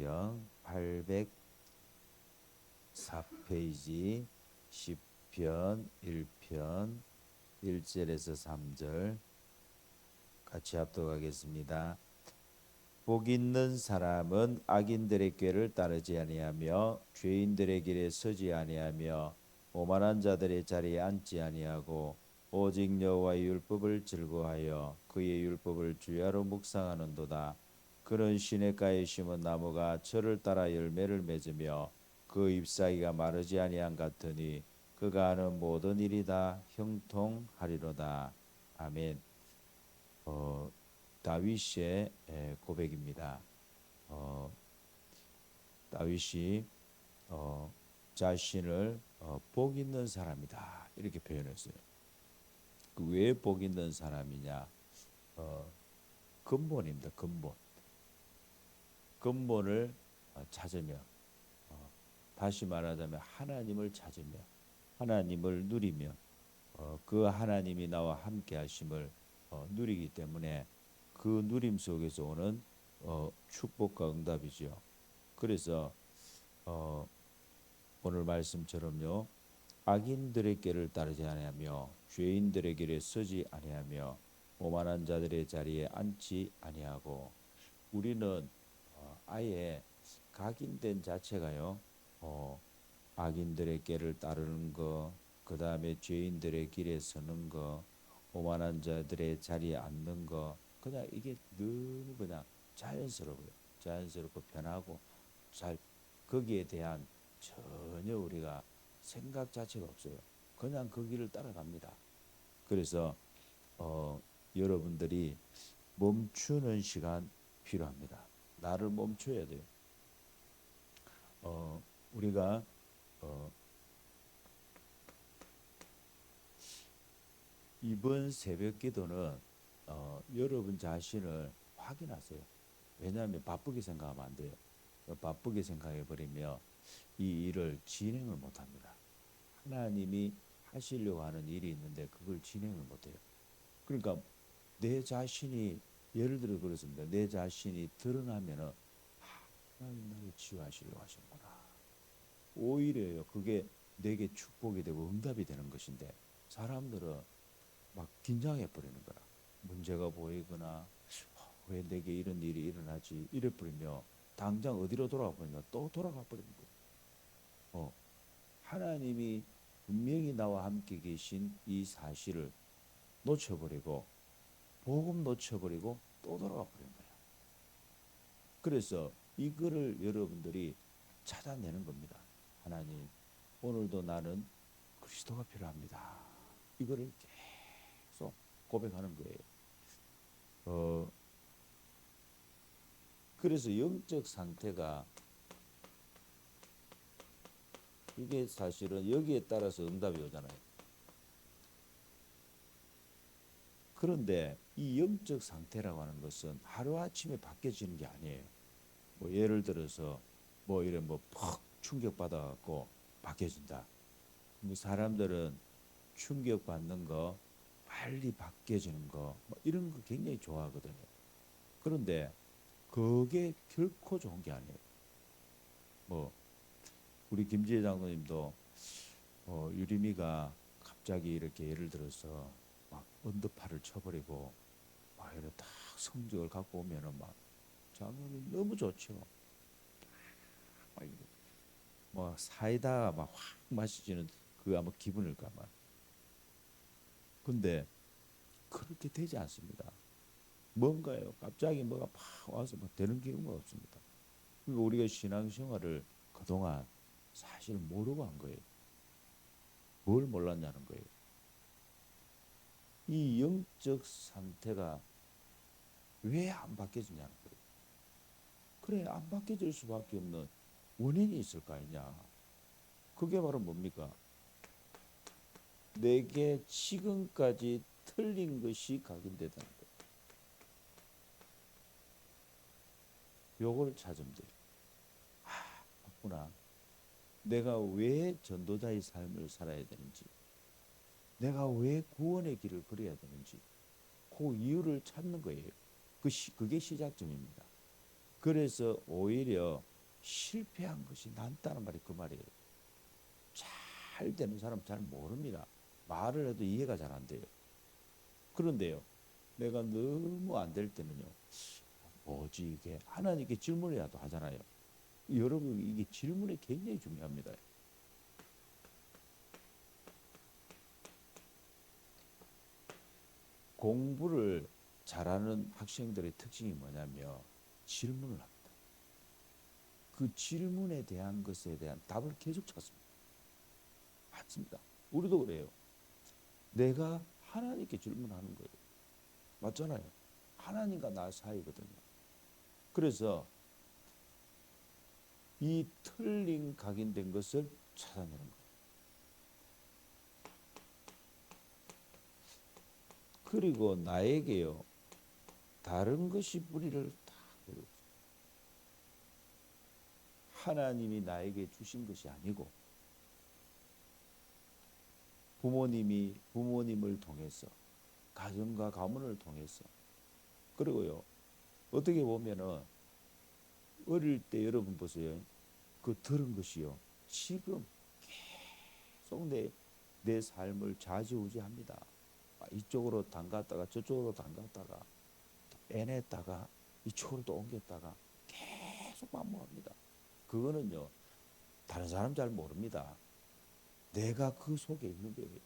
성경 804페이지 10편 1편 1절에서 3절 같이 합독하겠습니다. 복 있는 사람은 악인들의 꾀를 따르지 아니하며 죄인들의 길에 서지 아니하며 오만한 자들의 자리에 앉지 아니하고 오직 여호와의 율법을 즐거워하여 그의 율법을 주야로 묵상하는도다. 그런 시냇가에 심은 나무가 철을 따라 열매를 맺으며 그 잎사귀가 마르지 아니한 같으니 그가 하는 모든 일이 다 형통하리로다. 아멘. 다윗의 고백입니다. 다윗이 자신을 복 있는 사람이다 이렇게 표현했어요. 그 왜 복 있는 사람이냐? 근본입니다. 근본을 찾으며 다시 말하자면 하나님을 찾으며 하나님을 누리며 그 하나님이 나와 함께 하심을 누리기 때문에 그 누림 속에서 오는 축복과 응답이죠. 그래서 오늘 말씀처럼요, 악인들의 길을 따르지 아니하며 죄인들의 길에 서지 아니하며 오만한 자들의 자리에 앉지 아니하고, 우리는 아예 각인된 자체가요, 악인들의 길을 따르는 거, 그 다음에 죄인들의 길에 서는 거, 오만한 자들의 자리에 앉는 거, 그냥 이게 너무 그냥 자연스러워요. 자연스럽고 편하고 잘, 거기에 대한 전혀 우리가 생각 자체가 없어요. 그냥 그 길을 따라갑니다. 그래서 여러분들이 멈추는 시간 필요합니다. 나를 멈춰야 돼요. 우리가 이번 새벽 기도는 여러분 자신을 확인하세요. 왜냐하면 바쁘게 생각하면 안 돼요. 바쁘게 생각해 버리면 이 일을 진행을 못 합니다. 하나님이 하시려고 하는 일이 있는데 그걸 진행을 못 해요. 그러니까 내 자신이, 예를 들어 그렇습니다. 내 자신이 드러나면은 하나님 나를 치유하시려고 하시는구나. 오히려요, 그게 내게 축복이 되고 응답이 되는 것인데 사람들은 막 긴장해 버리는 거라. 문제가 보이거나 왜 내게 이런 일이 일어나지 이래 버리면 당장 어디로 돌아가 버리면 또 돌아가 버리는 거예요. 하나님이 분명히 나와 함께 계신 이 사실을 놓쳐버리고 복음 놓쳐버리고 또 돌아가 버린 거예요. 그래서 이거를 여러분들이 찾아내는 겁니다. 하나님, 오늘도 나는 그리스도가 필요합니다. 이거를 계속 고백하는 거예요. 그래서 영적 상태가, 이게 사실은 여기에 따라서 응답이 오잖아요. 그런데 이 영적 상태라고 하는 것은 하루아침에 바뀌어지는 게 아니에요. 뭐 예를 들어서 뭐 이런 퍽 충격받아갖고 바뀌어진다. 사람들은 충격받는 거, 빨리 바뀌어지는 거, 뭐 이런 거 굉장히 좋아하거든요. 그런데 그게 결코 좋은 게 아니에요. 뭐 우리 김지혜 장로님도 유림이가 갑자기 이렇게 예를 들어서 막 언더파를 쳐버리고 막 이런 딱 성적을 갖고 오면은 막 장로님 너무 좋죠. 뭐 사이다 막 확 마시지는 그 아마 기분일까만. 근데 그렇게 되지 않습니다. 뭔가요? 갑자기 뭐가 팍 와서 막 되는 경우가 없습니다. 그러니까 우리가 신앙생활을 그동안 사실 모르고 한 거예요. 뭘 몰랐냐는 거예요. 이 영적 상태가 왜 안 바뀌어지냐는 거예요. 그래, 안 바뀌어질 수밖에 없는 원인이 있을 거 아니냐. 그게 바로 뭡니까? 내게 지금까지 틀린 것이 각인되다는 거예요. 요걸 찾으면 돼요. 맞구나. 내가 왜 전도자의 삶을 살아야 되는지, 내가 왜 구원의 길을 걸어야 되는지, 그 이유를 찾는 거예요. 그게 시작점입니다. 그래서 오히려 실패한 것이 낫다는 말이 그 말이에요. 잘 되는 사람 잘 모릅니다. 말을 해도 이해가 잘 안 돼요. 그런데요, 내가 너무 안 될 때는요, 뭐지 이게 하나님께 질문이라도 하잖아요. 여러분 이게 질문이 굉장히 중요합니다. 공부를 잘하는 학생들의 특징이 뭐냐면 질문을 합니다. 그 질문에 대한 것에 대한 답을 계속 찾습니다. 맞습니다. 우리도 그래요. 내가 하나님께 질문하는 거예요. 맞잖아요. 하나님과 나 사이거든요. 그래서 이 틀린 각인된 것을 찾아내는 거예요. 그리고 나에게요, 다른 것이 뿌리를 다 내려오죠. 하나님이 나에게 주신 것이 아니고 부모님을 통해서, 가정과 가문을 통해서, 그리고요, 어떻게 보면은 어릴 때 여러분 보세요. 그 들은 것이요, 지금 계속 내 삶을 좌지우지합니다. 이쪽으로 담갔다가 저쪽으로 담갔다가 빼냈다가 이쪽으로 또 옮겼다가 계속 반복합니다. 그거는요, 다른 사람 잘 모릅니다. 내가 그 속에 있는 거예요.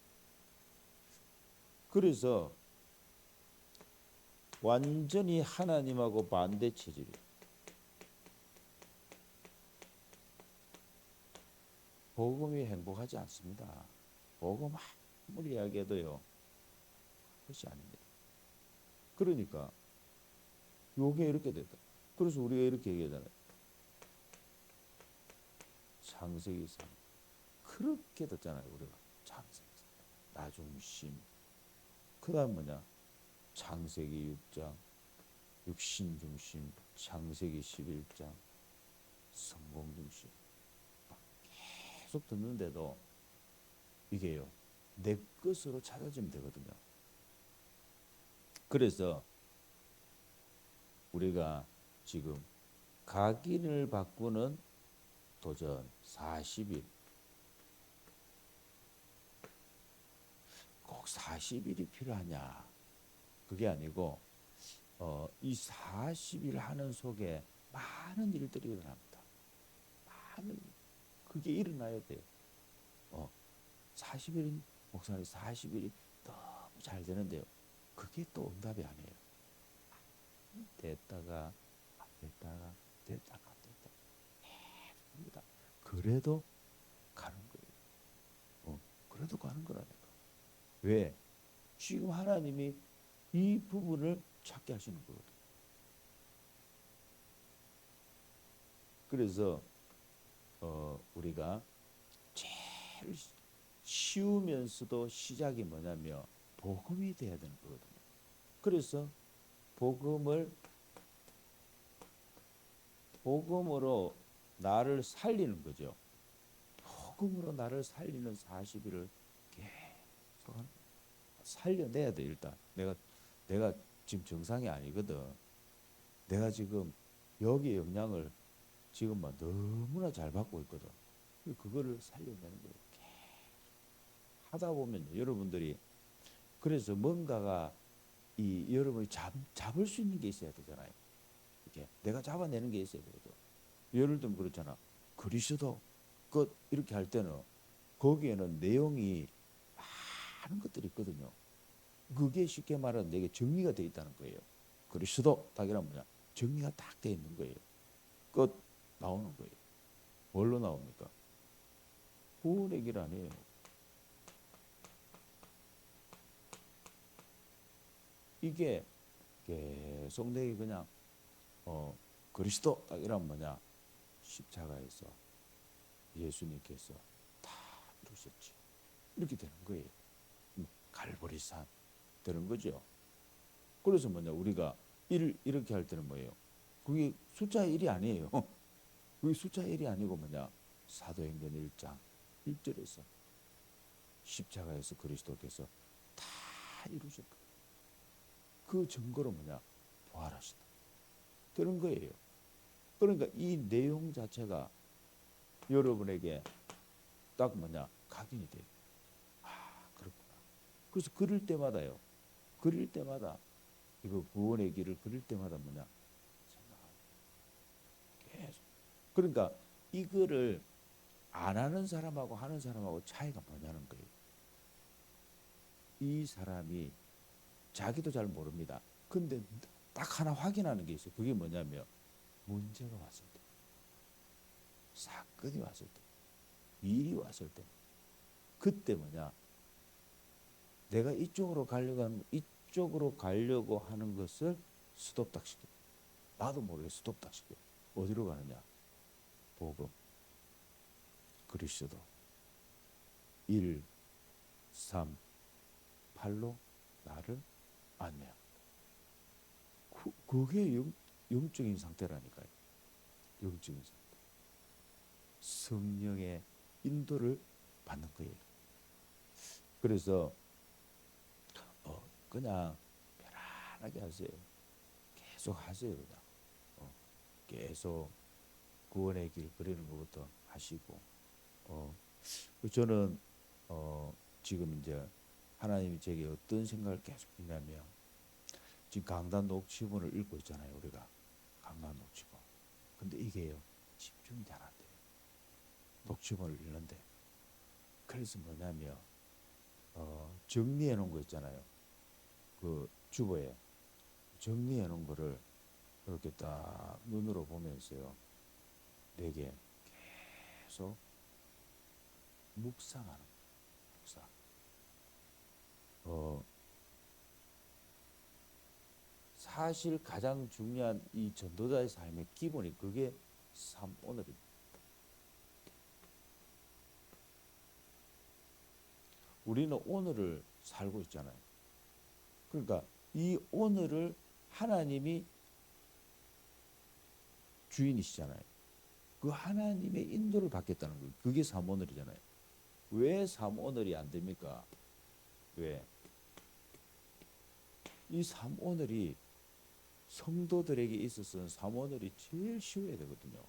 그래서 완전히 하나님하고 반대 체질이에요. 복음이 행복하지 않습니다. 복음 아무리 이야기해도요, 그것이 아닙니다. 그러니까 요게 이렇게 됐다. 그래서 우리가 이렇게 얘기하잖아요. 창세기 3. 그렇게 듣잖아요, 우리가. 창세기 3. 나중심. 그 다음 뭐냐? 창세기 6장. 육신중심. 창세기 11장. 성공중심. 계속 듣는데도 이게요, 내 것으로 찾아지면 되거든요. 그래서 우리가 지금 각인을 바꾸는 도전 40일, 꼭 40일이 필요하냐? 그게 아니고 이 40일 하는 속에 많은 일들이 일어납니다. 많은 그게 일어나야 돼요. 40일 목사님 40일이 너무 잘 되는데요. 그게 또 응답이 아니에요. 됐다가 안 됐다가 됐다가 안 됐다가 합니다. 그래도 가는 거예요. 그래도 가는 거라니까. 왜? 지금 하나님이 이 부분을 찾게 하시는 거거든요. 그래서 우리가 제일 쉬우면서도 시작이 뭐냐면 복음이 돼야 되는 거거든요. 그래서 복음으로 나를 살리는 거죠. 복음으로 나를 살리는 40일을 계속 살려내야 돼. 일단 내가 지금 정상이 아니거든. 내가 지금 여기 영향을 지금 막 너무나 잘 받고 있거든. 그거를 살려내는 거예요. 하다 보면 여러분들이, 그래서 뭔가가 이 여러분이 잡을 수 있는 게 있어야 되잖아요. 이렇게 내가 잡아내는 게 있어야 되거든. 예를 들면 그렇잖아. 그리스도 끝 이렇게 할 때는 거기에는 내용이 많은 것들이 있거든요. 그게 쉽게 말하면 내게 정리가 돼 있다는 거예요. 그리스도 딱이란 뭐냐? 정리가 딱 돼 있는 거예요. 끝 나오는 거예요. 뭘로 나옵니까? 구원의 길 아니에요. 이게 계속 내게 그냥 그리스도 딱 이러면 뭐냐? 십자가에서 예수님께서 다 이루셨지. 이렇게 되는 거예요. 갈보리산 되는 거죠. 그래서 뭐냐? 우리가 이렇게 할 때는 뭐예요? 그게 숫자 1이 아니에요. 그게 숫자 1이 아니고 뭐냐? 사도행전 1장 1절에서 십자가에서 그리스도께서 다 이루셨거든요. 그 증거로 뭐냐? 부활하시다. 되는 거예요. 그러니까 이 내용 자체가 여러분에게 딱 뭐냐 각인이 돼요. 아 그렇구나. 그래서 그릴 때마다요. 그릴 때마다 이거 구원의 길을 그릴 때마다 뭐냐 생각하고 계속. 그러니까 이거를 안 하는 사람하고 하는 사람하고 차이가 뭐냐는 거예요. 이 사람이 자기도 잘 모릅니다. 근데 딱 하나 확인하는 게 있어요. 그게 뭐냐면 문제가 왔을 때, 사건이 왔을 때, 일이 왔을 때, 그때 뭐냐 내가 이쪽으로 가려고 하는 것을 스톱딱 시켜. 나도 모르게 스톱딱 시켜. 어디로 가느냐? 복음, 그리스도, 1, 3, 8로 나를 안내합니다. 그게 영적인 상태라니까요. 영적인 상태. 성령의 인도를 받는 거예요. 그래서 그냥 편안하게 하세요. 계속 하세요. 그냥 계속 구원의 길 그리는 것부터 하시고 저는 지금 이제 하나님이 제게 어떤 생각을 계속 했냐면 지금 강단 녹취본을 읽고 있잖아요. 우리가 강단 녹취본. 근데 이게요 집중이 잘 안 돼요. 녹취본을 읽는데 그래서 뭐냐면 정리해 놓은 거 있잖아요. 그 주보에 정리해 놓은 거를 이렇게 딱 눈으로 보면서요. 내게 계속 묵상하는 묵상. 사실 가장 중요한 이 전도자의 삶의 기본이 그게 삶 오늘입니다. 우리는 오늘을 살고 있잖아요. 그러니까 이 오늘을 하나님이 주인이시잖아요. 그 하나님의 인도를 받겠다는 거예요. 그게 삶 오늘이잖아요. 왜 삶 오늘이 안 됩니까? 왜? 이 삶 오늘이 성도들에게 있어서는 삶 오늘이 제일 쉬워야 되거든요.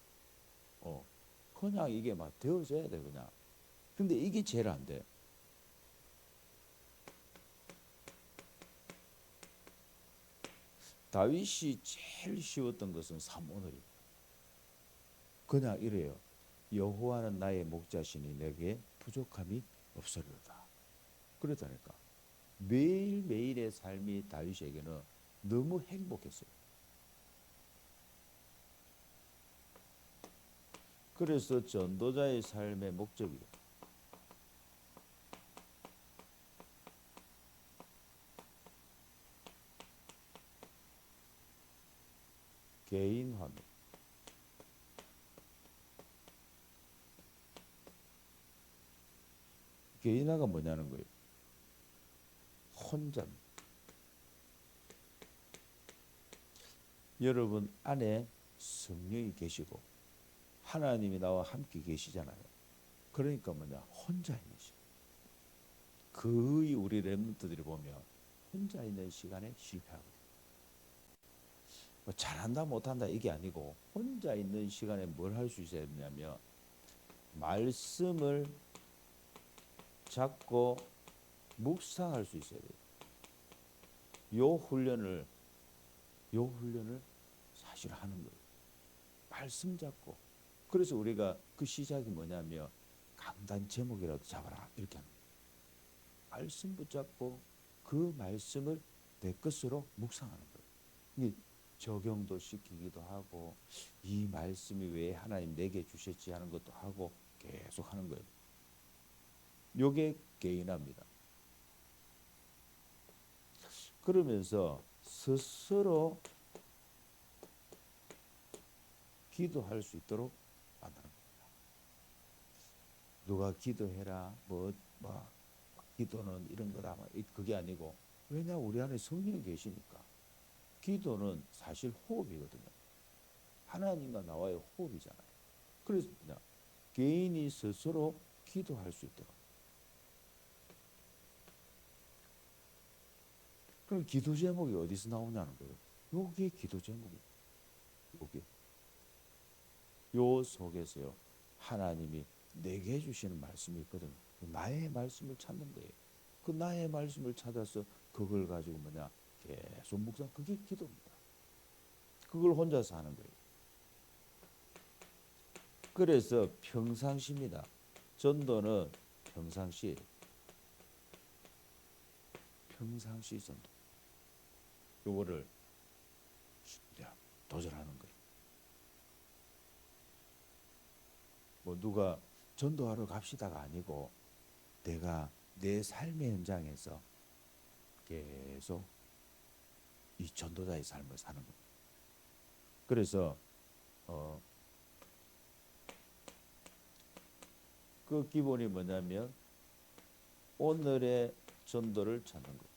그냥 이게 막 되어져야 돼 그냥. 근데 이게 제일 안 돼. 다윗이 제일 쉬웠던 것은 삶 오늘이. 그냥 이래요. 여호와는 나의 목자시니 내게 부족함이 없으리로다. 그랬다니까. 매일매일의 삶이 다윗에게는 너무 행복했어요. 그래서 전도자의 삶의 목적이에요. 개인화입니다. 개인화가 뭐냐는 거예요. 혼자. 여러분 안에 성령이 계시고 하나님이 나와 함께 계시잖아요. 그러니까 뭐냐 혼자 있는 시간. 거의 우리 렘넌트들이 보면 혼자 있는 시간에 실패하거든요. 뭐 잘한다 못한다 이게 아니고 혼자 있는 시간에 뭘 할 수 있어야 되냐면 말씀을 잡고 묵상할 수 있어야 돼요. 요 훈련을 사실 하는 거예요. 말씀 잡고. 그래서 우리가 그 시작이 뭐냐면 강단 제목이라도 잡아라 이렇게 하는 거예요. 말씀 붙잡고 그 말씀을 내 것으로 묵상하는 거예요. 적용도 시키기도 하고 이 말씀이 왜 하나님 내게 주셨지 하는 것도 하고 계속 하는 거예요. 요게 개인화입니다. 그러면서 스스로 기도할 수 있도록 만드는 겁니다. 누가 기도해라 뭐 기도는 이런 거다 그게 아니고 왜냐 우리 안에 성령이 계시니까 기도는 사실 호흡이거든요. 하나님과 나와의 호흡이잖아요. 그래서 그냥 개인이 스스로 기도할 수 있도록. 그럼 기도 제목이 어디서 나오냐는 거예요. 요게 기도 제목이에요. 요게. 요 속에서요 하나님이 내게 주시는 말씀이 있거든요. 나의 말씀을 찾는 거예요. 그 나의 말씀을 찾아서 그걸 가지고 뭐냐 계속 묵상, 그게 기도입니다. 그걸 혼자서 하는 거예요. 그래서 평상시입니다. 전도는 평상시 전도. 요거를 도전하는 거예요. 뭐 누가 전도하러 갑시다가 아니고 내가 내 삶의 현장에서 계속 이 전도자의 삶을 사는 겁니다. 그래서 그 기본이 뭐냐면 오늘의 전도를 찾는 거예요.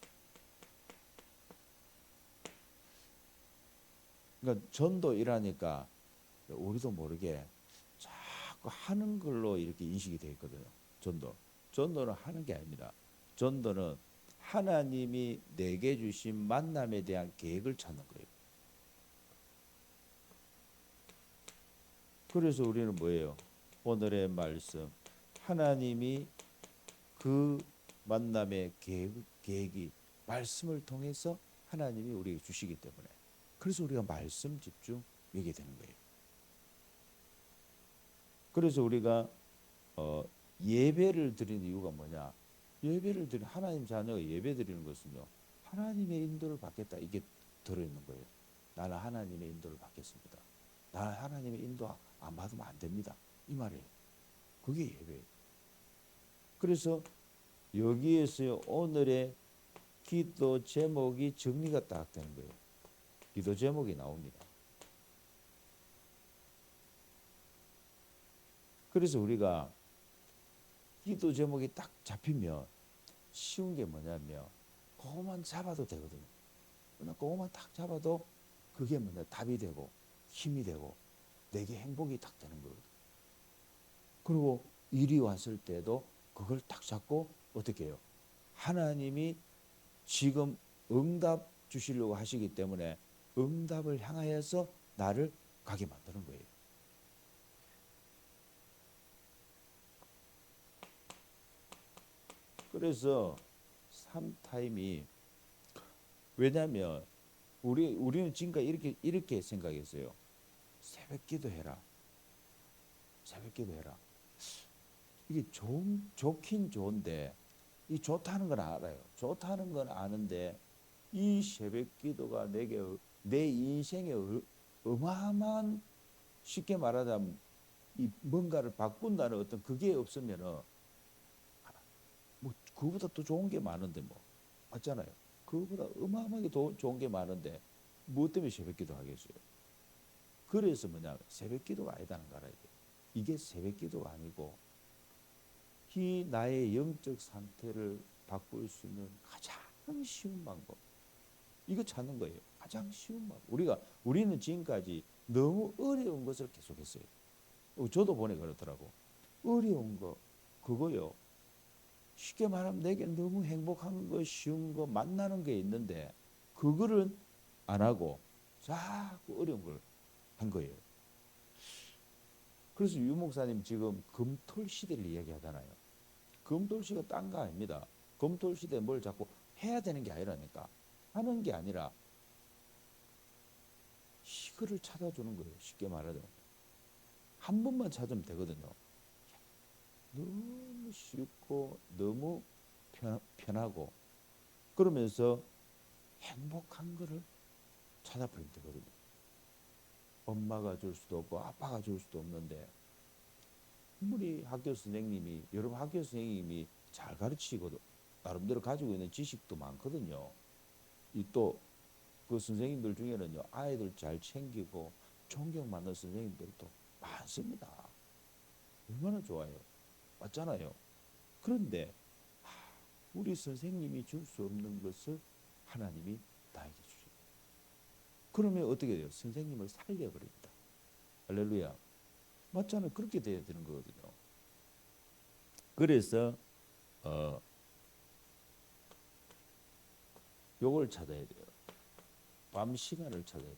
그러니까 전도 일하니까 우리도 모르게 자꾸 하는 걸로 이렇게 인식이 되어 있거든요. 전도는 하는 게 아닙니다. 전도는 하나님이 내게 주신 만남에 대한 계획을 찾는 거예요. 그래서 우리는 뭐예요? 오늘의 말씀, 하나님이 그 만남의 계획이 말씀을 통해서 하나님이 우리에게 주시기 때문에, 그래서 우리가 말씀 집중 하게 되는 거예요. 그래서 우리가 예배를 드리는 이유가 뭐냐? 예배를 드리는, 하나님 자녀가 예배 드리는 것은요, 하나님의 인도를 받겠다, 이게 들어있는 거예요. 나는 하나님의 인도를 받겠습니다. 나는 하나님의 인도 안 받으면 안 됩니다, 이 말이에요. 그게 예배예요. 그래서 여기에서요 오늘의 기도 제목이 정리가 딱 되는 거예요. 기도 제목이 나옵니다. 그래서 우리가 기도 제목이 딱 잡히면 쉬운 게 뭐냐면 그것만 잡아도 되거든요. 그냥 그것만 딱 잡아도 그게 뭐냐 답이 되고 힘이 되고 내게 행복이 딱 되는 거거든요. 그리고 일이 왔을 때도 그걸 딱 잡고 어떻게 해요? 하나님이 지금 응답 주시려고 하시기 때문에 응답을 향하여서 나를 가게 만드는 거예요. 그래서 3타임이, 왜냐하면 우리는 지금까지 이렇게 생각했어요. 새벽 기도해라. 새벽 기도해라. 이게 좋긴 좋은데, 이 좋다는 건 알아요. 좋다는 건 아는데 이 새벽 기도가 내 인생에 어마어마한, 쉽게 말하자면 이 뭔가를 바꾼다는 어떤 그게 없으면은 뭐 그거보다 더 좋은 게 많은데 뭐 맞잖아요. 그거보다 어마어마하게 더 좋은 게 많은데 뭐 때문에 새벽 기도 하겠어요? 그래서 뭐냐, 새벽 기도가 아니다는 거 알아야 돼요. 이게 새벽 기도가 아니고 이 나의 영적 상태를 바꿀 수 있는 가장 쉬운 방법, 이거 찾는 거예요. 가장 쉬운 방법. 우리는 지금까지 너무 어려운 것을 계속했어요. 저도 보니 그렇더라고. 어려운 거 그거요. 쉽게 말하면 내게 너무 행복한 거, 쉬운 거, 만나는 게 있는데 그거를 안 하고 자꾸 어려운 걸 한 거예요. 그래서 유 목사님 지금 금토일 시대를 이야기하잖아요. 금토일 시대가 딴 거 아닙니다. 금토일 시대에 뭘 자꾸 해야 되는 게 아니라니까. 하는 게 아니라 이거를 찾아주는 거예요. 쉽게 말하자면 한 번만 찾으면 되거든요. 너무 쉽고 너무 편하고 그러면서 행복한 거를 찾아버리면 되거든요. 엄마가 줄 수도 없고 아빠가 줄 수도 없는데, 아무리 여러분 학교 선생님이 잘 가르치고도 나름대로 가지고 있는 지식도 많거든요. 이 또 그 선생님들 중에는요 아이들 잘 챙기고 존경받는 선생님들도 많습니다. 얼마나 좋아요. 맞잖아요. 그런데 우리 선생님이 줄 수 없는 것을 하나님이 나에게 주셔요. 그러면 어떻게 돼요? 선생님을 살려버립니다. 할렐루야. 맞잖아요. 그렇게 돼야 되는 거거든요. 그래서 요걸 찾아야 돼요. 밤 시간을 찾아야 돼요.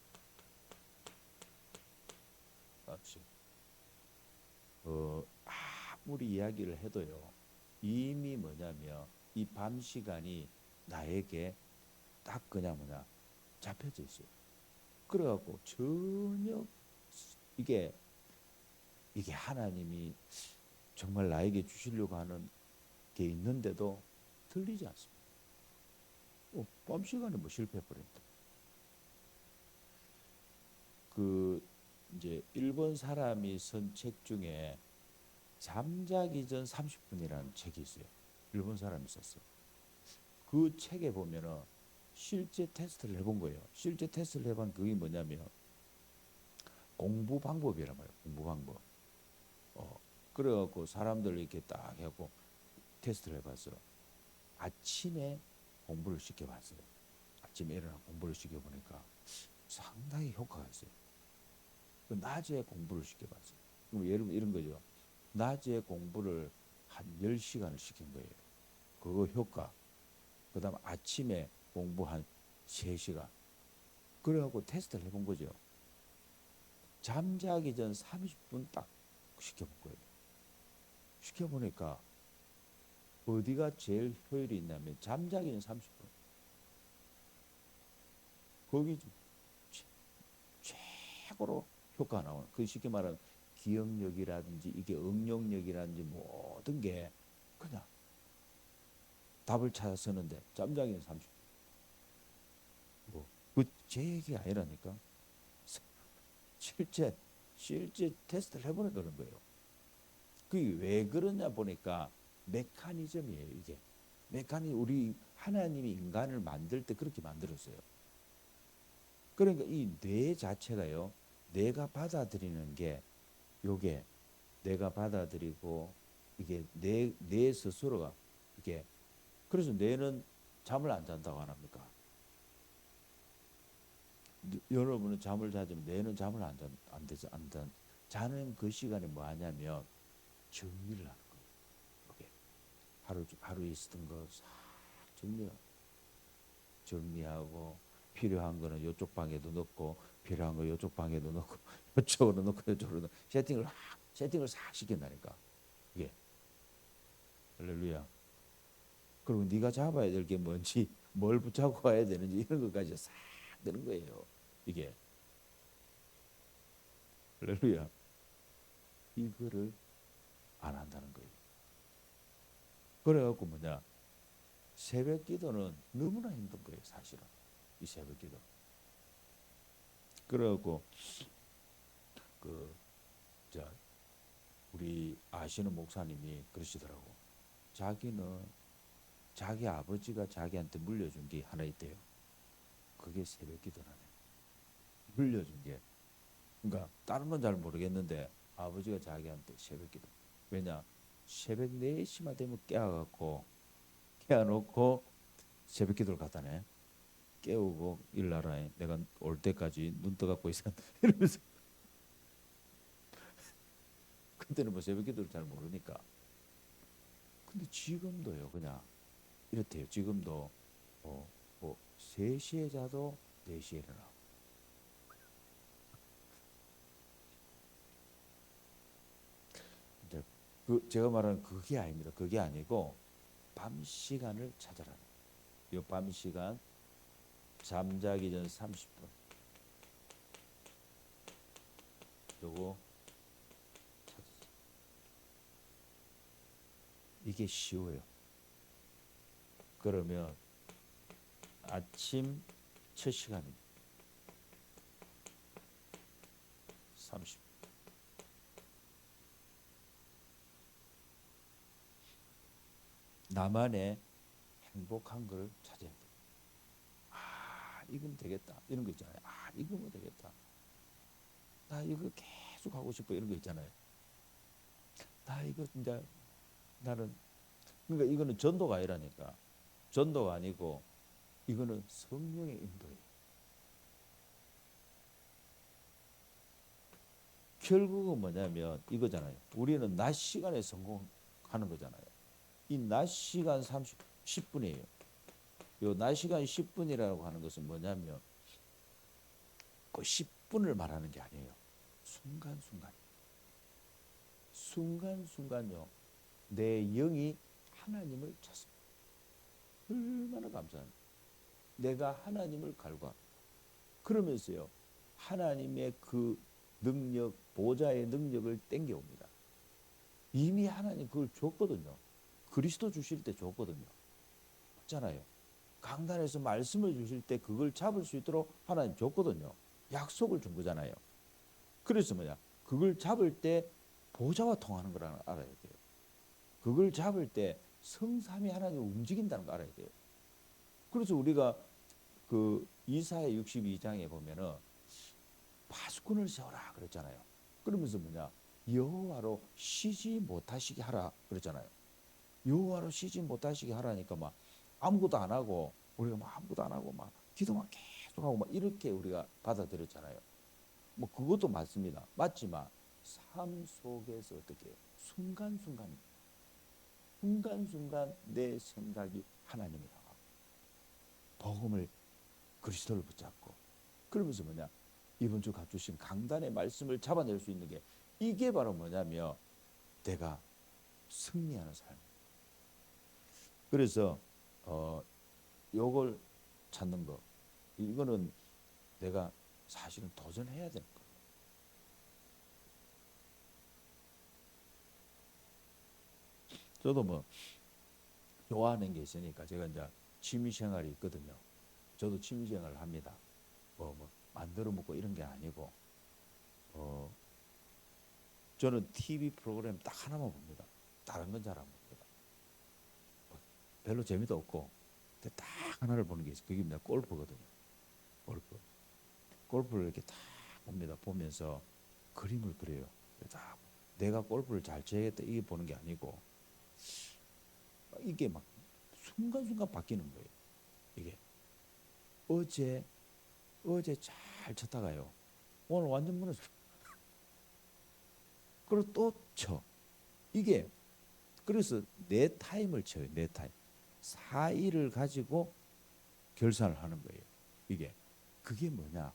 밤 시간. 아무리 이야기를 해도요. 이미 뭐냐면 이 밤 시간이 나에게 딱 그냥 잡혀져 있어요. 그래갖고 전혀 이게 하나님이 정말 나에게 주시려고 하는 게 있는데도 들리지 않습니다. 밤 시간에 뭐 실패해버린다. 이제 일본 사람이 쓴 책 중에 잠자기 전 30분이라는 책이 있어요. 일본 사람이 썼어요. 그 책에 보면은 실제 테스트를 해본 거예요. 실제 테스트를 해본 그게 뭐냐면 공부 방법이란 말이에요. 공부 방법. 그래갖고 사람들 이렇게 딱 해갖고 테스트를 해봤어요. 아침에 공부를 시켜봤어요. 아침에 일어나 공부를 시켜보니까 상당히 효과가 있어요. 낮에 공부를 시켜봤어요. 그럼 예를 들면 이런 거죠. 낮에 공부를 한 10시간을 시킨 거예요. 그거 효과. 그 다음 아침에 공부 한 3시간. 그래갖고 테스트를 해본 거죠. 잠자기 전 30분 딱 시켜본 거예요. 시켜보니까 어디가 제일 효율이 있냐면 잠자기 전 30분. 거기 최고로 효과가 나오는. 그 쉽게 말하면 기억력이라든지 이게 응용력이라든지 모든 게 그냥 답을 찾아 쓰는데 잠자기는 30분. 그제 얘기가 아니라니까. 실제 테스트를 해보니 그런 거예요. 그게 왜 그러냐 보니까 메커니즘이에요. 이게 우리 하나님이 인간을 만들 때 그렇게 만들었어요. 그러니까 이 뇌 자체가요. 내가 받아들이는 게 요게 내가 받아들이고 이게 내 스스로가 이게 그래서 뇌는 잠을 안 잔다고 안 합니까? 여러분은 잠을 자지만 뇌는 잠을 안 되지 자는 그 시간에 뭐 하냐면 정리를 하는 거예요. 이게 하루 있었던 거 싹 정리하고 필요한 거는 이쪽 방에도 넣고 필요한 거 이쪽 방에도 넣고 이쪽으로 넣고 이쪽으로 넣고 세팅을 싹 시킨다니까. 이게 할렐루야. 그리고 네가 잡아야 될 게 뭔지 뭘 붙잡고 가야 되는지 이런 것까지 싹 되는 거예요. 이게 할렐루야. 이거를 안 한다는 거예요. 그래갖고 새벽 기도는 너무나 힘든 거예요. 사실은 이 새벽 기도. 그래갖고 우리 아시는 목사님이 그러시더라고. 자기는 자기 아버지가 자기한테 물려준 게 하나 있대요. 그게 새벽 기도라네. 물려준 게. 그러니까 다른 건 잘 모르겠는데 아버지가 자기한테 새벽 기도. 왜냐? 새벽 4시만 되면 깨워놓고 새벽 기도를 갖다 내. 깨우고 일나라에 내가 올 때까지 눈 떠갖고 있어. 이러면서 그때는 뭐 새벽 기도를 잘 모르니까. 근데 지금도요. 그냥 이렇대요. 지금도 3시에 자도 4시에 일어나. 이제 제가 말하는 그게 아닙니다. 그게 아니고 밤 시간을 찾아라. 이 밤 시간 잠자기 전 30분. 요거 찾으세요. 이게 쉬워요. 그러면 아침 첫 시간입니다. 30분. 나만의 행복한 걸 찾아야 돼요. 이거면 되겠다. 이런 거 있잖아요. 이거면 되겠다. 나 이거 계속 하고 싶어. 이런 거 있잖아요. 나 이거 진짜 나는 그러니까 이거는 전도가 아니라니까. 전도가 아니고 이거는 성령의 인도예요. 결국은 뭐냐면 이거잖아요. 우리는 낮 시간에 성공하는 거잖아요. 이 낮 시간 10분이에요. 요 낮 시간 10분이라고 하는 것은 뭐냐면 그 10분을 말하는 게 아니에요. 순간순간요 내 영이 하나님을 찾습니다. 얼마나 감사합니다. 내가 하나님을 갈구합니다. 그러면서요 하나님의 그 능력, 보좌의 능력을 땡겨옵니다. 이미 하나님 그걸 줬거든요. 그리스도 주실 때 줬거든요. 맞잖아요. 강단에서 말씀을 주실 때 그걸 잡을 수 있도록 하나님 줬거든요. 약속을 준 거잖아요. 그래서 뭐냐? 그걸 잡을 때 보좌와 통하는 걸 알아야 돼요. 그걸 잡을 때 성삼위 하나님 움직인다는 거 알아야 돼요. 그래서 우리가 그 이사야 62장에 보면은 파수꾼을 세워라 그랬잖아요. 그러면서 뭐냐? 여호와로 쉬지 못하시게 하라 그랬잖아요. 여호와로 쉬지 못하시게 하라니까 막 아무것도 안 하고 우리가 막 아무것도 안 하고 막 기도만 계속하고 막 이렇게 우리가 받아들였잖아요. 뭐 그것도 맞습니다. 맞지만 삶 속에서 어떻게 해요? 순간순간 내 생각이 하나님을 향하고 복음을 그리스도를 붙잡고 그러면서 뭐냐? 이번 주 갖추신 강단의 말씀을 잡아낼 수 있는 게 이게 바로 뭐냐면 내가 승리하는 삶. 그래서 요걸 찾는 거 이거는 내가 사실은 도전해야 되는 거예요. 저도 뭐 좋아하는 게 있으니까 제가 이제 취미 생활이 있거든요. 저도 취미 생활을 합니다. 뭐 만들어 먹고 이런 게 아니고 저는 TV 프로그램 딱 하나만 봅니다. 다른 건 잘 안 봅니다. 별로 재미도 없고 딱 하나를 보는 게 있어요. 그게 뭐냐 골프거든요. 골프. 골프를 이렇게 딱 봅니다. 보면서 그림을 그려요. 딱 내가 골프를 잘 쳐야겠다 이게 보는 게 아니고 이게 막 순간순간 바뀌는 거예요. 이게 어제 잘 쳤다가요. 오늘 완전 무너져. 그리고 또 쳐. 이게 그래서 내 타임을 쳐요. 내 타임. 4일을 가지고 결산을 하는 거예요. 이게 그게 뭐냐?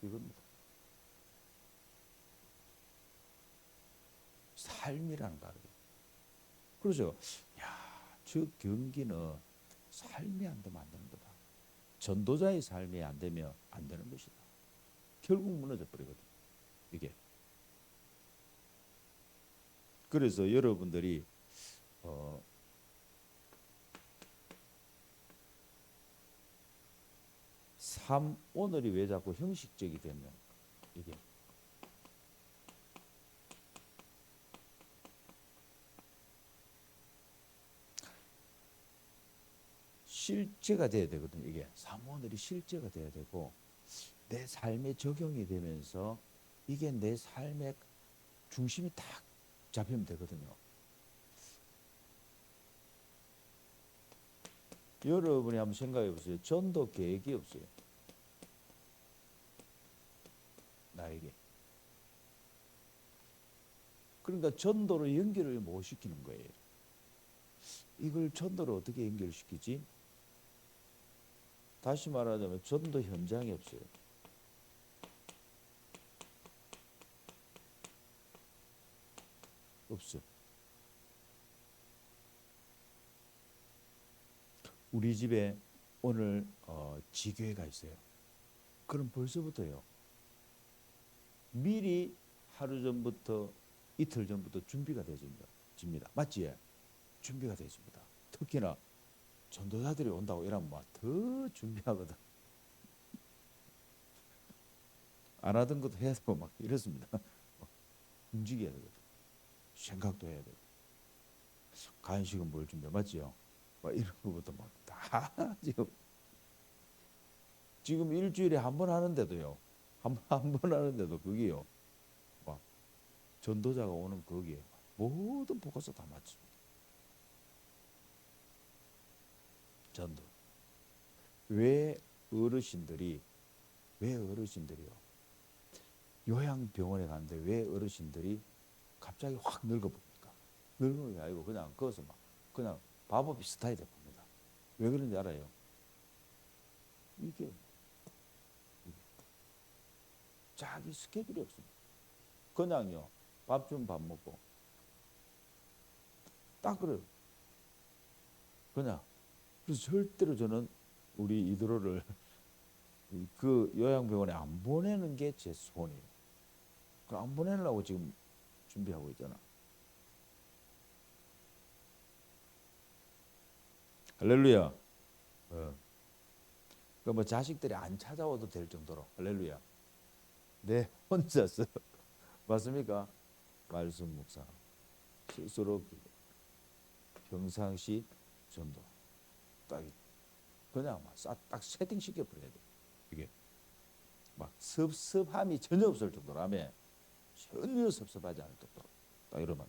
이겁니다. 삶이라는 거예요. 그렇죠. 야, 저 경기는 삶이 안 되면 안 되는 거다. 전도자의 삶이 안 되면 안 되는 것이다. 결국 무너져 버리거든. 이게. 그래서 여러분들이 삶 오늘이 왜 자꾸 형식적이 되면 이게 실제가 돼야 되거든요. 이게 삶 오늘이 실제가 돼야 되고 내 삶에 적용이 되면서 이게 내 삶의 중심이 딱 잡히면 되거든요. 여러분이 한번 생각해 보세요. 전도 계획이 없어요. 나에게. 그러니까 전도로 연결을 못 시키는 거예요. 이걸 전도로 어떻게 연결시키지? 다시 말하자면 전도 현장이 없어요. 없어. 우리 집에 오늘 지교회가 있어요. 그럼 벌써부터요. 미리 하루 전부터 이틀 전부터 준비가 되어집니다. 맞지? 준비가 되어집니다. 특히나 전도자들이 온다고 이러면 막 더 준비하거든. 안 하던 것도 해야 되고 막 이렇습니다. 움직여야 되거든. 생각도 해야 되고. 간식은 뭘 준비해? 맞지요? 막 이런 것부터 막 다 지금 일주일에 한 번 하는데도요. 한 번 하는데도 그게요. 막 전도자가 오는 거기에 모든 포커스 다 맞춥니다. 전도. 왜 어르신들이요? 요양병원에 갔는데 왜 어르신들이 갑자기 확 늙어봅니까? 늙은 게 아니고 그냥 거기서 막 그냥 바보 비슷하게 됩니다. 왜 그런지 알아요? 이게 자기 스케줄이 없습니다. 그냥요. 밥 주면 밥 먹고. 딱 그래요. 그냥. 그래서 절대로 저는 우리 이드로를 그 요양병원에 안 보내는 게 제 소원이에요. 그 안 보내려고 지금 준비하고 있잖아. 할렐루야. 그뭐 자식들이 안 찾아와도 될 정도로 할렐루야. 내 혼자서 맞습니까? 말씀 묵상 스스로 평상시 전도 딱 그냥 딱 세팅 시켜 버려야 돼. 이게 막 섭섭함이 전혀 없을 정도라면 전혀 섭섭하지 않을 정도로 딱 이러면.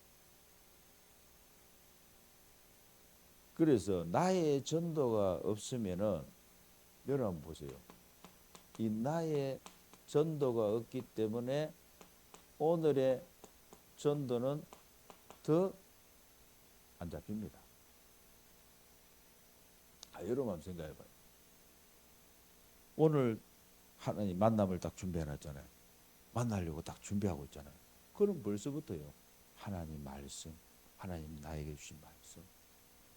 그래서 나의 전도가 없으면은 여러분 보세요. 이 나의 전도가 없기 때문에 오늘의 전도는 더 안 잡힙니다. 여러분 한번 생각해봐요. 오늘 하나님 만남을 딱 준비해놨잖아요. 만나려고 딱 준비하고 있잖아요. 그럼 벌써부터요. 하나님 말씀, 하나님 나에게 주신 말씀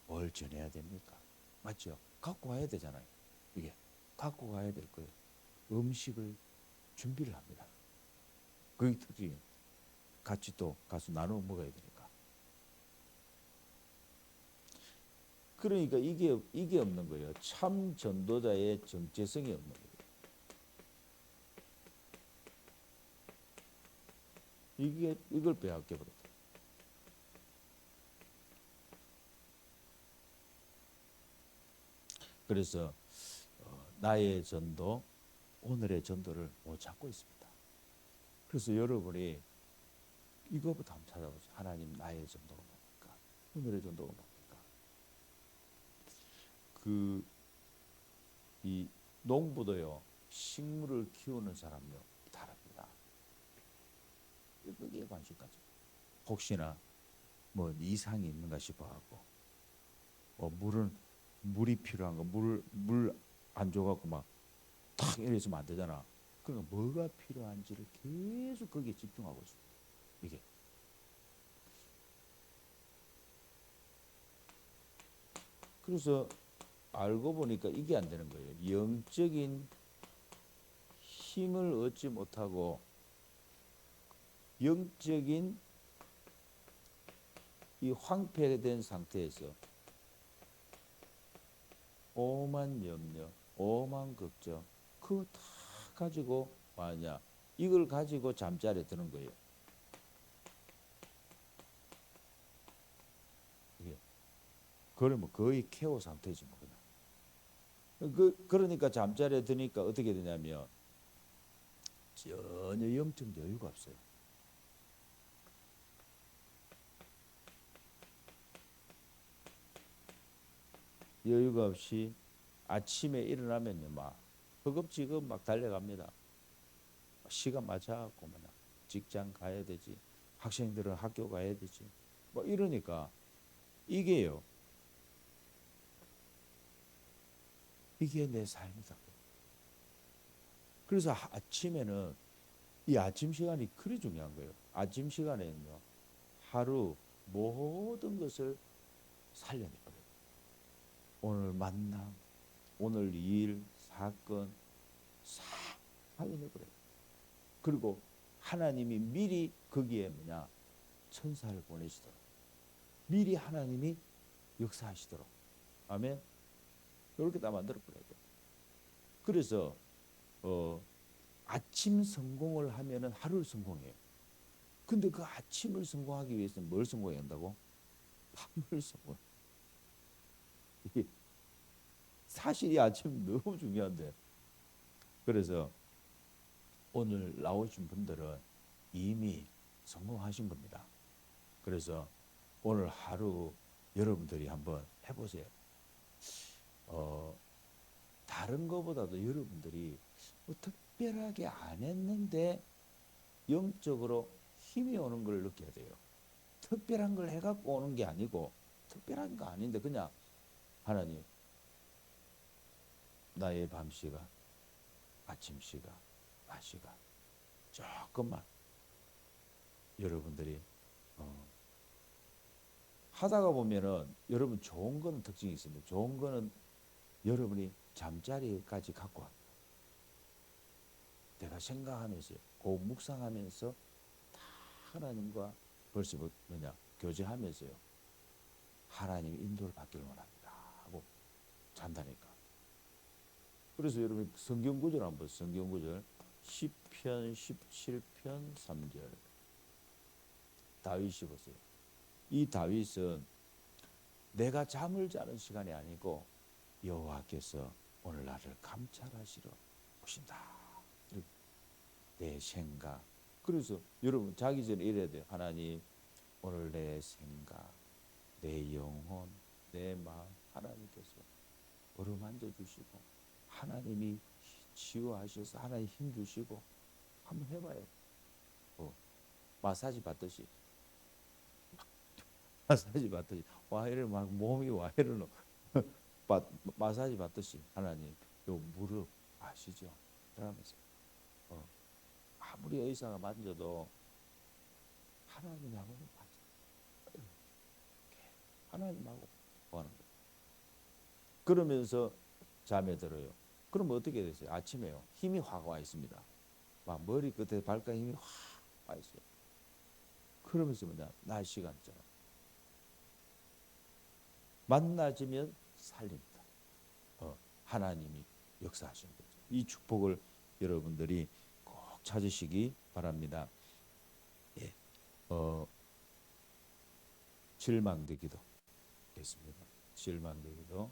뭘 전해야 됩니까? 맞죠? 갖고 와야 되잖아요. 이게 갖고 가야 될 거예요. 음식을 준비를 합니다. 그게 특히 같이 또 가서 나눠 먹어야 되니까. 그러니까 이게 없는 거예요. 참 전도자의 정체성이 없는 거예요. 이걸 빼앗겨 버렸다. 그래서 나의 전도, 오늘의 전도를 못 찾고 있습니다. 그래서 여러분이 이거부터 한번 찾아보세요. 하나님 나의 전도가 뭡니까? 오늘의 전도가 뭡니까? 이 농부도요, 식물을 키우는 사람요 다릅니다. 여기에 관심 가져. 혹시나 뭐 이상이 있는가 싶어하고, 물이 필요한 거, 물 안 줘갖고 막 탁 이랬으면 안 되잖아. 그러니까 뭐가 필요한지를 계속 거기에 집중하고 있어. 이게. 그래서 알고 보니까 이게 안 되는 거예요. 영적인 힘을 얻지 못하고 영적인 이 황폐된 상태에서 오만 염려, 오만 걱정 그거 다 가지고 뭐하냐, 이걸 가지고 잠자리에 드는 거예요. 이게 그러면 거의 케어 상태지 뭐 그냥. 그러니까 잠자리에 드니까 어떻게 되냐면 전혀 영적 여유가 없어요. 여유가 없이 아침에 일어나면요 막 허겁지겁 막 달려갑니다. 시간 맞춰갖고 뭐 직장 가야 되지, 학생들은 학교 가야 되지, 뭐 이러니까 이게요. 이게 내 삶이다. 그래서 아침에는 이 아침 시간이 그리 중요한 거예요. 아침 시간에는요 하루 모든 것을 살려내버려요. 오늘 만남, 오늘 일, 사건 싹 살려내버려요. 그리고 하나님이 미리 거기에 뭐냐 천사를 보내시도록, 미리 하나님이 역사하시도록, 아멘. 이렇게 다 만들어버려야 돼요. 그래서 아침 성공을 하면은 하루를 성공해요. 근데 그 아침을 성공하기 위해서는 뭘 성공해야 한다고? 밤을 성공. 사실 이 아침 너무 중요한데. 그래서 오늘 나오신 분들은 이미 성공하신 겁니다. 그래서 오늘 하루 여러분들이 한번 해보세요. 다른 것보다도 여러분들이 뭐 특별하게 안 했는데 영적으로 힘이 오는 걸 느껴야 돼요. 특별한 걸 해갖고 오는 게 아니고, 특별한 거 아닌데 그냥 하나님 나의 밤 시간, 아침 시간, 낮 시간 조금만 여러분들이 하다가 보면은 여러분 좋은 거는 특징이 있습니다. 좋은 거는 여러분이 잠자리까지 갖고 왔다. 내가 생각하면서 그 묵상하면서 다 하나님과 벌써 뭐냐 교제하면서요. 하나님 인도를 받기를 원합니다 하고 잔다니까. 그래서 여러분 성경 구절 한번 성경 구절 시편 17편 3절 다윗이 보세요. 이 다윗은 내가 잠을 자는 시간이 아니고 여호와께서 오늘 나를 감찰하시러 오신다. 내 생각. 그래서 여러분 자기 전에 이래야 돼요. 하나님 오늘 내 생각, 내 영혼, 내 마음 하나님께서 어루만져 주시고 하나님이 치유하셔서 하나님 힘 주시고 한번 해봐요. 마사지 받듯이 마사지 받듯이 와이를 막 몸이 와이를 마사지 받듯이 하나님 요 무릎 아시죠? 그러면서 아무리 의사가 만져도 하나님하고는 맞아. 하나님하고 하는 거예요. 그러면서 잠에 들어요. 그럼 어떻게 됐어요? 아침에요. 힘이 확 와 있습니다. 막 머리 끝에 발가락 힘이 확 와 있어요. 그러면서 뭐냐? 날씨가 있잖아. 만나지면 살립니다. 하나님이 역사하시는 거죠. 이 축복을 여러분들이 꼭 찾으시기 바랍니다. 예, 실망되기도 했습니다. 실망되기도.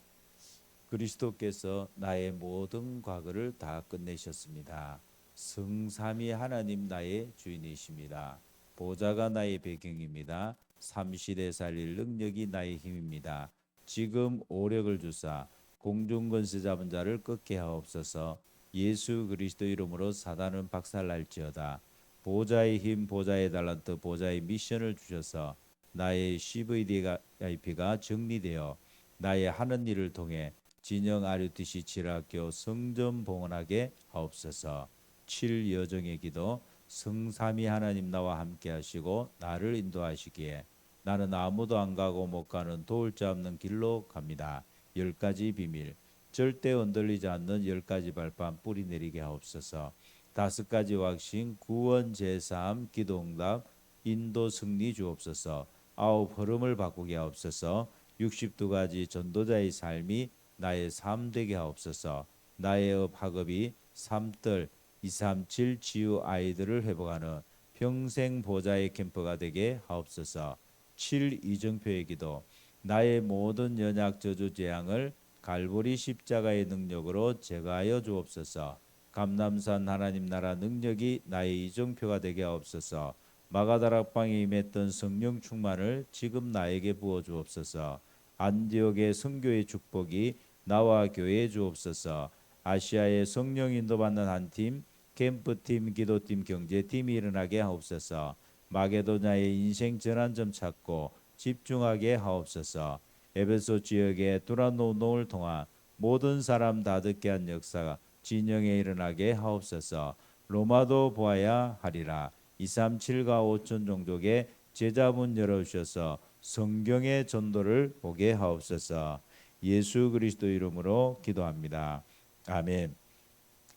그리스도께서 나의 모든 과거를 다 끝내셨습니다. 성삼위 하나님 나의 주인이십니다. 보좌가 나의 배경입니다. 삼시대 살릴 능력이 나의 힘입니다. 지금 오력을 주사 공중 권세 잡은 자를 꺾게 하옵소서. 예수 그리스도 이름으로 사단은 박살날지어다. 보좌의 힘, 보좌의 달란트, 보좌의 미션을 주셔서 나의 CVDIP가 정리되어 나의 하는 일을 통해 진영 RUTC 칠학교 성전 봉헌하게 하옵소서. 7여정의 기도. 성삼위 하나님 나와 함께 하시고 나를 인도하시기에 나는 아무도 안 가고 못 가는 도울 자 없는 길로 갑니다. 10가지 비밀. 절대 흔들리지 않는 10가지 발판 뿌리 내리게 하옵소서. 5가지 확신. 구원 제삼 기도응답 인도 승리 주옵소서. 9 흐름을 바꾸게 하옵소서. 62가지 전도자의 삶이 나의 삶 되게 하옵소서. 나의 업 학업이 삼들 237 치유 아이들을 회복하는 평생 보좌의 캠프가 되게 하옵소서. 7 이정표의 기도. 나의 모든 연약 저주 재앙을 갈보리 십자가의 능력으로 제거하여 주옵소서. 감남산 하나님 나라 능력이 나의 이정표가 되게 하옵소서. 마가다락방에 임했던 성령 충만을 지금 나에게 부어 주옵소서. 안디옥의 선교의 축복이 나와 교회에 주옵소서. 아시아의 성령 인도받는 한 팀, 캠프팀, 기도팀, 경제팀이 일어나게 하옵소서. 마게도냐의 인생 전환점 찾고 집중하게 하옵소서. 에베소 지역의 두란노노를 통한 모든 사람 다 듣게 한 역사가 진영에 일어나게 하옵소서. 로마도 보아야 하리라. 237가 5천 종족의 제자문 열어주셔서 성경의 전도를 보게 하옵소서. 예수 그리스도 이름으로 기도합니다. 아멘.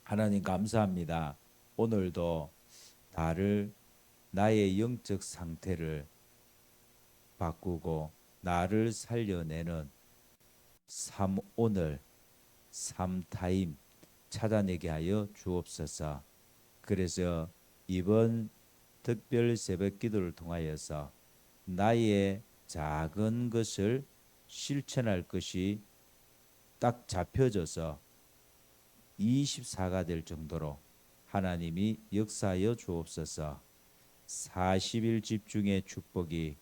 하나님 감사합니다. 오늘도 나의 영적 상태를 바꾸고 나를 살려내는 오늘 3타임 찾아내게 하여 주옵소서. 그래서 이번 특별 새벽 기도를 통하여서 나의 작은 것을 실천할 것이 딱 잡혀져서 24가 될 정도로 하나님이 역사하여 주옵소서. 40일 집중의 축복이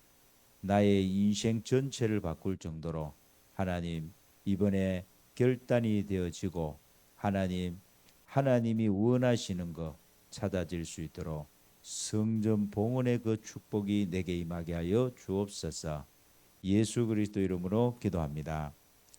나의 인생 전체를 바꿀 정도로 하나님 이번에 결단이 되어지고 하나님이 원하시는 것 찾아질 수 있도록 성전 봉헌의 그 축복이 내게 임하게 하여 주옵소서. 예수 그리스도 이름으로 기도합니다.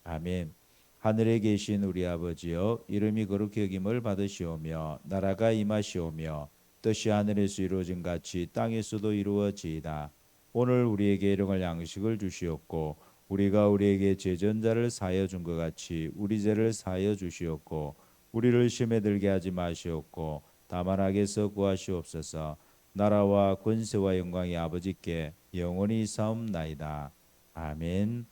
아멘. 하늘에 계신 우리 아버지여, 이름이 거룩히 여김을 받으시오며 나라가 임하시오며 뜻이 하늘에서 이루어진 같이 땅에서도 이루어지이다. 오늘 우리에게 일용할 양식을 주시옵고 우리가 우리에게 죄전자를 사하여 준 것 같이 우리 죄를 사하여 주시옵고 우리를 시험에 들게 하지 마시옵고 다만 악에서 구하시옵소서. 나라와 권세와 영광이 아버지께 영원히 사옵나이다. 아멘.